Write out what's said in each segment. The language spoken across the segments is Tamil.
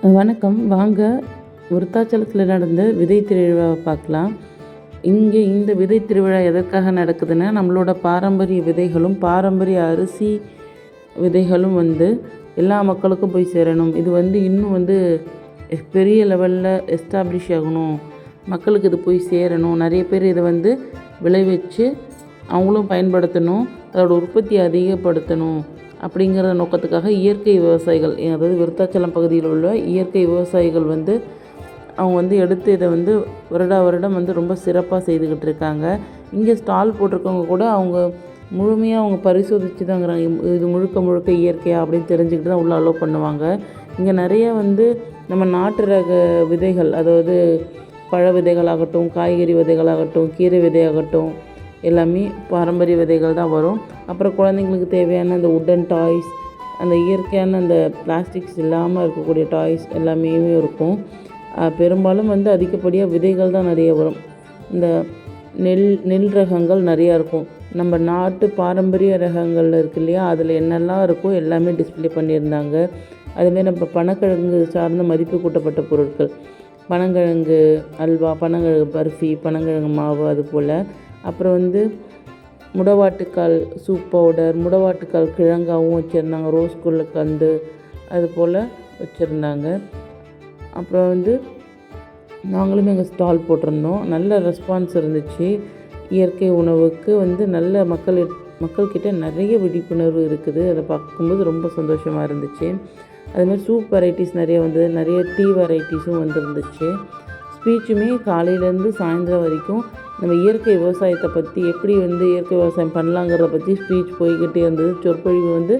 வணக்கம். வாங்க விருத்தாச்சலத்தில் நடந்த விதை திருவிழாவை பார்க்கலாம். இங்கே இந்த விதை திருவிழா எதற்காக நடக்குதுன்னா, நம்மளோட பாரம்பரிய விதைகளும் பாரம்பரிய அரிசி விதைகளும் எல்லா மக்களுக்கும் போய் சேரணும். இது இன்னும் பெரிய லெவலில் எஸ்டாப்ளிஷ் ஆகணும், மக்களுக்கு இது போய் சேரணும். நிறைய பேர் இதை விளைவிச்சு அவங்களும் பயன்படுத்தணும், அதோட உற்பத்தியை அதிகப்படுத்தணும் அப்படிங்கிற நோக்கத்துக்காக இயற்கை விவசாயிகள், அதாவது விருத்தாச்சலம் பகுதியில் உள்ள இயற்கை விவசாயிகள் அவங்க எடுத்து இதை வருடம் ரொம்ப சிறப்பாக செய்துக்கிட்டு இருக்காங்க. இங்கே ஸ்டால் போட்டிருக்கவங்க கூட அவங்க முழுமையாக அவங்க பரிசோதித்து தாங்கிறாங்க, இது முழுக்க முழுக்க இயற்கையாக அப்படின்னு தெரிஞ்சுக்கிட்டு தான் உள்ளே அலோவ் பண்ணுவாங்க. இங்கே நிறைய நம்ம நாட்டு ரக விதைகள், அதாவது பழ விதைகளாகட்டும், காய்கறி விதைகளாகட்டும், கீரை விதையாகட்டும், எல்லாமே பாரம்பரிய விதைகள் தான் வரும். அப்புறம் குழந்தைங்களுக்கு தேவையான அந்த உட்டன் டாய்ஸ், அந்த இயற்கையான அந்த பிளாஸ்டிக்ஸ் இல்லாமல் இருக்கக்கூடிய டாய்ஸ் எல்லாமே இருக்கும். பெரும்பாலும் அதிகப்படியாக விதைகள் தான் நிறைய வரும். இந்த நெல் ரகங்கள் நிறையா இருக்கும். நம்ம நாட்டு பாரம்பரிய ரகங்கள் இருக்குது இல்லையா, அதில் என்னெல்லாம் இருக்கோ எல்லாமே டிஸ்பிளே பண்ணியிருந்தாங்க. அதுமாரி நம்ம பனங்கிழங்கு சார்ந்த மதிப்பு கூட்டப்பட்ட பொருட்கள், பனங்கிழங்கு அல்வா, பனங்கிழங்கு பர்ஃபி, பனங்கிழங்கு மாவு, அது போல். அப்புறம் முடவாட்டுக்கால் சூப் பவுடர், முடவாட்டுக்கால் கிழங்காகவும் வச்சுருந்தாங்க, ரோஸ் கண்டு அது போல் வச்சுருந்தாங்க. அப்புறம் நாங்களுமே எங்கள் ஸ்டால் போட்டிருந்தோம். நல்ல ரெஸ்பான்ஸ் இருந்துச்சு. இயற்கை உணவுக்கு நல்ல மக்கள்கிட்ட நிறைய விழிப்புணர்வு இருக்குது. அதை பார்க்கும்போது ரொம்ப சந்தோஷமாக இருந்துச்சு. அதுமாதிரி சூப் வெரைட்டிஸ் நிறைய நிறைய டீ வெரைட்டிஸும் வந்துருந்துச்சு. ஸ்பீச்சுமே காலையிலேருந்து சாயந்தரம் வரைக்கும் நம்ம இயற்கை விவசாயத்தை பற்றி, எப்படி இயற்கை விவசாயம் பண்ணலாங்கிறத பற்றி ஸ்பீச் போய்கிட்டே இருந்தது. சொற்பொழிவு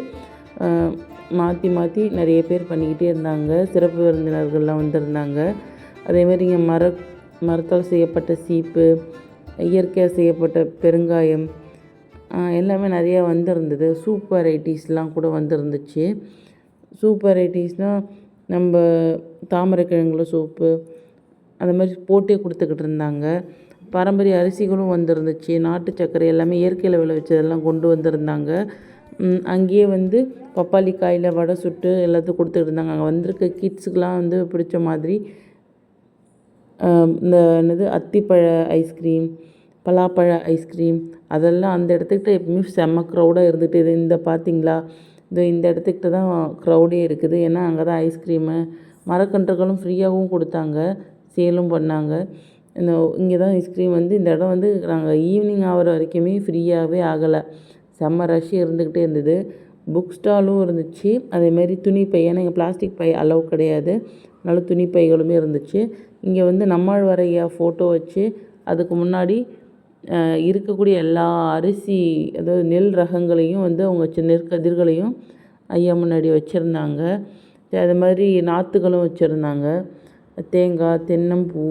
மாற்றி மாற்றி நிறைய பேர் பண்ணிக்கிட்டே இருந்தாங்க. சிறப்பு விருந்தினர்கள்லாம் வந்திருந்தாங்க. அதேமாதிரி இங்கே மரத்தால் செய்யப்பட்ட சீப்பு, இயற்கையாக செய்யப்பட்ட பெருங்காயம், எல்லாமே நிறையா வந்திருந்தது. சூப் வெரைட்டிஸ்லாம் கூட வந்துருந்துச்சு. சூப் வெரைட்டிஸ்னால் நம்ம தாமரைக்கிழங்குல சூப்பு, அந்த மாதிரி போட்டே கொடுத்துக்கிட்டு இருந்தாங்க. பாரம்பரிய அரிசிகளும் வந்துருந்துச்சு. நாட்டு சர்க்கரை எல்லாமே இயற்கையில் விளைவிச்சதெல்லாம் கொண்டு வந்திருந்தாங்க. அங்கேயே பப்பாளி காயில் வடை சுட்டு எல்லாத்துக்கும் கொடுத்துக்கிட்டு இருந்தாங்க. அங்கே வந்திருக்க கிட்ஸுக்கெலாம் பிடிச்ச மாதிரி இந்த அத்திப்பழ ஐஸ்கிரீம், பலாப்பழ ஐஸ்கிரீம், அதெல்லாம் அந்த இடத்துக்கிட்ட எப்பவுமே செம்ம க்ரௌடாக இருந்துகிட்டு இந்த பார்த்திங்களா, இந்த இடத்துக்கிட்ட தான் க்ரௌடே இருக்குது. ஏன்னா அங்கே தான் ஐஸ்கிரீமு, மரக்கன்றுகளும் ஃப்ரீயாகவும் கொடுத்தாங்க, சேலும் பண்ணாங்க. இங்கே தான் ஐஸ்கிரீம் இந்த இடம் நாங்கள் ஈவினிங் ஆகிற வரைக்குமே ஃப்ரீயாகவே ஆகலை. செம்ம ரஷ் இருந்துக்கிட்டே இருந்தது. புக் ஸ்டாலும் இருந்துச்சு. அதேமாரி துணிப்பை, ஏன்னா இங்கே பிளாஸ்டிக் பை அலோவ் கிடையாது, அதனால் துணிப்பைகளுமே இருந்துச்சு. இங்கே நம்மாழ்வார் ஐயா ஃபோட்டோ வச்சு அதுக்கு முன்னாடி இருக்கக்கூடிய எல்லா அரிசி, அதாவது நெல் ரகங்களையும் அவங்க நெற்கதிர்களையும் ஐயா முன்னாடி வச்சுருந்தாங்க. அது மாதிரி நாற்றுகளும் வச்சுருந்தாங்க. தேங்காய், தென்னம்பூ,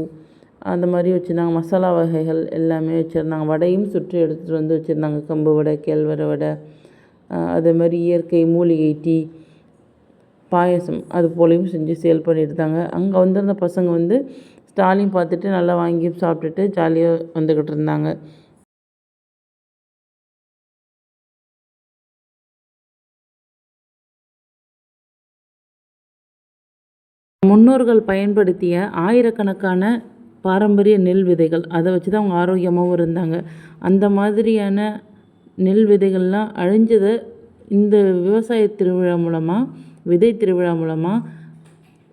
அந்த மாதிரி வச்சுருந்தாங்க. மசாலா வகைகள் எல்லாமே வச்சுருந்தாங்க. வடையும் சுற்றி எடுத்துகிட்டு வச்சுருந்தாங்க. கம்பு வடை, கேழ்வரை வடை, அதே மாதிரி இயற்கை மூலிகை டீ, பாயசம், அது போலையும் செஞ்சு சேல் பண்ணிட்டு இருந்தாங்க. அங்கே வந்திருந்த பசங்க ஸ்டாலையும் பார்த்துட்டு நல்லா வாங்கி சாப்பிட்டுட்டு ஜாலியாக வந்துக்கிட்டு இருந்தாங்க. முன்னோர்கள் பயன்படுத்திய ஆயிரக்கணக்கான பாரம்பரிய நெல் விதைகள், அதை வச்சு தான் அவங்க ஆரோக்கியமாகவும் இருந்தாங்க. அந்த மாதிரியான நெல் விதைகள்லாம் அழிஞ்சதை இந்த விவசாய திருவிழா மூலமாக, விதை திருவிழா மூலமாக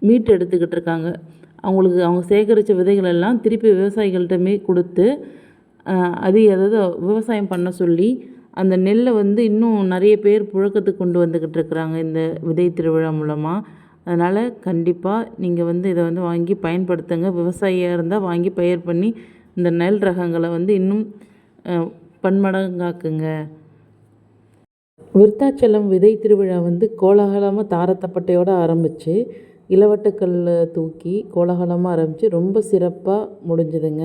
மீட்டு எடுத்துக்கிட்டு இருக்காங்க. அவங்க சேகரித்த விதைகள் எல்லாம் திருப்பி விவசாயிகள்கிட்டமே கொடுத்து, அதாவது விவசாயம் பண்ண சொல்லி அந்த நெல்லை இன்னும் நிறைய பேர் புழக்கத்துக்கு கொண்டு வந்துக்கிட்டு இருக்கிறாங்க இந்த விதை திருவிழா மூலமாக. அதனால் கண்டிப்பாக நீங்கள் இதை வாங்கி பயன்படுத்துங்க. விவசாயியாக இருந்தால் வாங்கி பயிர் பண்ணி இந்த நெல் ரகங்களை இன்னும் பன்மடங்காக்குங்க. விருத்தாச்சலம் விதை திருவிழா கோலாகலமாக தாரத்தப்பட்டையோடு ஆரம்பித்து, இளவட்டக்கல்லை தூக்கி கோலாகலமாக ஆரம்பித்து ரொம்ப சிறப்பாக முடிஞ்சுதுங்க.